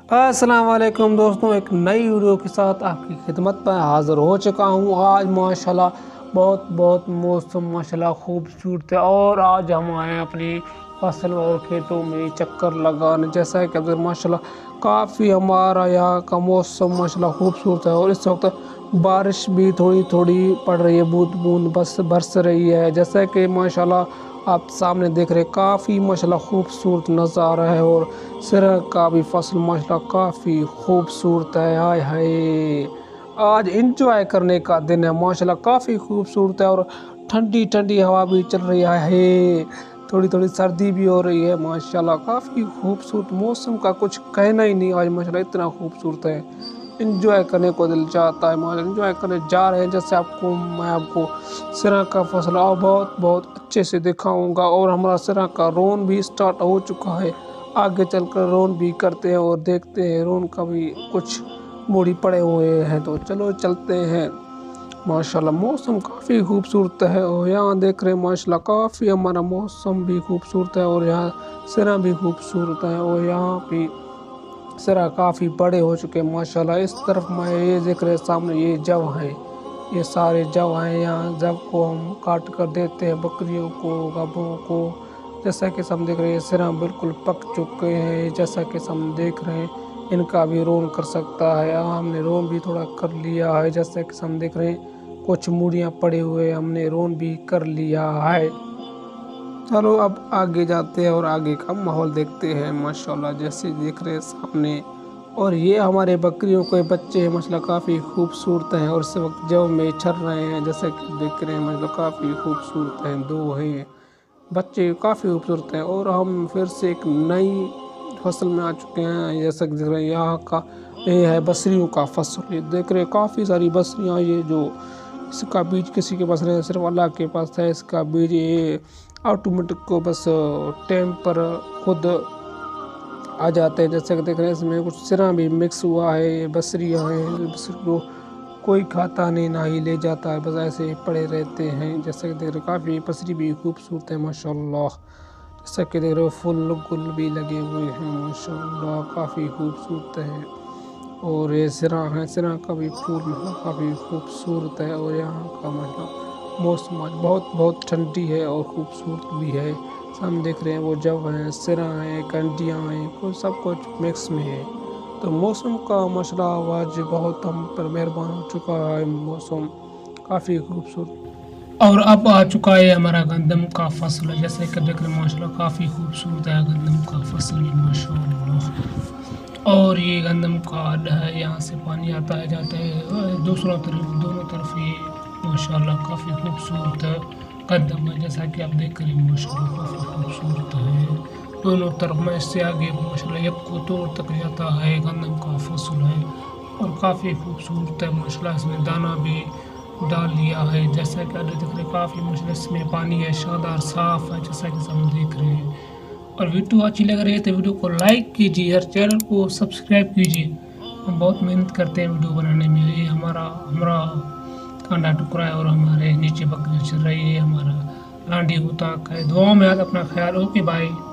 अस्सलाम वालेकुम दोस्तों, एक नई वीडियो के साथ आपकी खिदमत में हाज़िर हो चुका हूँ। आज माशाल्लाह बहुत मौसम माशाल्लाह खूबसूरत है और आज हम आए हैं अपनी फसल और खेतों में चक्कर लगाने। जैसा कि अगर माशाल्लाह काफ़ी हमारा यहाँ का मौसम माशाल्लाह खूबसूरत है और इस वक्त बारिश भी थोड़ी थोड़ी पड़ रही है, बूंद बूंद बस बरस रही है। जैसा कि माशाल्लाह आप सामने देख रहे हैं, काफ़ी माशाल्लाह खूबसूरत नज़ारा है और सिरा का भी फसल माशाल्लाह काफ़ी खूबसूरत है। हाय हाय, आज इंजॉय करने का दिन है। माशाल्लाह काफ़ी खूबसूरत है और ठंडी ठंडी हवा भी चल रही है। हाय, थोड़ी थोड़ी सर्दी भी हो रही है। माशाल्लाह काफ़ी खूबसूरत मौसम का कुछ कहना ही नहीं। आज माशाल्लाह इतना खूबसूरत है, इंजॉय करने को दिल चाहता है। माशाल्लाह इंजॉय करने जा रहे हैं। जैसे मैं आपको सिरा का फसल और बहुत अच्छे से दिखाऊंगा और हमारा सिरा का रोन भी स्टार्ट हो चुका है। आगे चलकर रोन भी करते हैं और देखते हैं रोन का भी कुछ मूड़ी पड़े हुए हैं, तो चलो चलते हैं। माशाल्लाह मौसम काफ़ी खूबसूरत है और यहाँ देख रहे हैं माशाल्लाह काफ़ी हमारा मौसम भी खूबसूरत है और यहाँ सिरा भी खूबसूरत है और यहाँ भी सिरा काफ़ी बड़े हो चुके हैं माशाल्लाह। इस तरफ मैं ये देख रहे सामने ये जव हैं, ये सारे जव हैं। यहाँ जव को हम काट कर देते हैं बकरियों को, गायों को। जैसा कि हम देख रहे हैं सिरा बिल्कुल पक चुके हैं। जैसा कि हम देख रहे हैं इनका भी रोन कर सकता है। हमने रोन भी थोड़ा कर लिया है। जैसा कि हम देख रहे हैं कुछ मूड़ियाँ पड़े हुए हमने रोन भी कर लिया है। चलो अब आगे जाते हैं और आगे का माहौल देखते हैं। माशाल्लाह जैसे देख रहे हैं सामने, और ये हमारे बकरियों के बच्चे हैं माशाल्लाह काफ़ी खूबसूरत हैं और इस वक्त जब में चल रहे हैं। जैसे कि देख रहे हैं माशाल्लाह काफ़ी खूबसूरत हैं, दो हैं बच्चे काफ़ी खूबसूरत हैं। और हम फिर से एक नई फसल में आ चुके हैं। जैसा कि देख रहे हैं यहाँ का ये है बसरियों का फसल। ये देख रहे हैं काफ़ी सारी बसरियाँ, ये जो इसका बीज किसी के पास नहीं, सिर्फ अल्लाह के पास है इसका बीज। ये ऑटोमेटिक को बस टाइम पर खुद आ जाते हैं। जैसे कि देख रहे हैं इसमें कुछ सिरा भी मिक्स हुआ है। ये बसरियाँ हैं, बसरी को कोई खाता नहीं, ना ही ले जाता है, बस ऐसे ही पड़े रहते हैं। जैसे कि देख रहे काफ़ी बसरी भी खूबसूरत है माशाल्लाह। जैसा कि देख रहे हो फूल गुल भी लगे हुए हैं माशाल्लाह, काफ़ी खूबसूरत है। और ये सिरा है, सिरा का भी फूल मतलब काफ़ी खूबसूरत है। और यहाँ का मतलब मौसम आज बहुत ठंडी है और ख़ूबसूरत भी है। हम देख रहे हैं वो जव हैं, सिरा हैं, कंडियाँ हैं, वो सब कुछ मिक्स में है। तो मौसम का माशाल्लाह आज बहुत हम पर मेहरबान हो चुका है। मौसम काफ़ी खूबसूरत और अब आ चुका है हमारा गंदम का फसल। जैसे कि देख रहे हैं माशाल्लाह काफ़ी खूबसूरत है गंदम का फसल माशाल्लाह। और ये गंदम का अड्डा है, यहाँ से पानी आता है जाता है दोनों तरफ ये माशाल्लाह काफ़ी खूबसूरत है गंदम है। जैसा कि आप देख रहे हैं माशाल्लाह काफ़ी खूबसूरत है दोनों तरफ में। इससे आगे माशाल्लाह एक कोतूर तक जाता है, गंदम का फसल है और काफ़ी खूबसूरत है माशाल्लाह। इसमें दाना भी डाल लिया है। जैसा कि आप देख रहे हैं काफ़ी माशाल्लाह इसमें पानी है, शानदार साफ़ है। जैसा कि हम देख रहे हैं, और वीडियो अच्छी लग रही है तो वीडियो को लाइक कीजिए और चैनल को सब्सक्राइब कीजिए। हम बहुत मेहनत करते हैं वीडियो बनाने में। ये हमारा कांडा टुकड़ा है और हमारे नीचे बकरी चल रही है, हमारा लांडी होता है। दुआ में याद अपना ख्याल। Okay bye.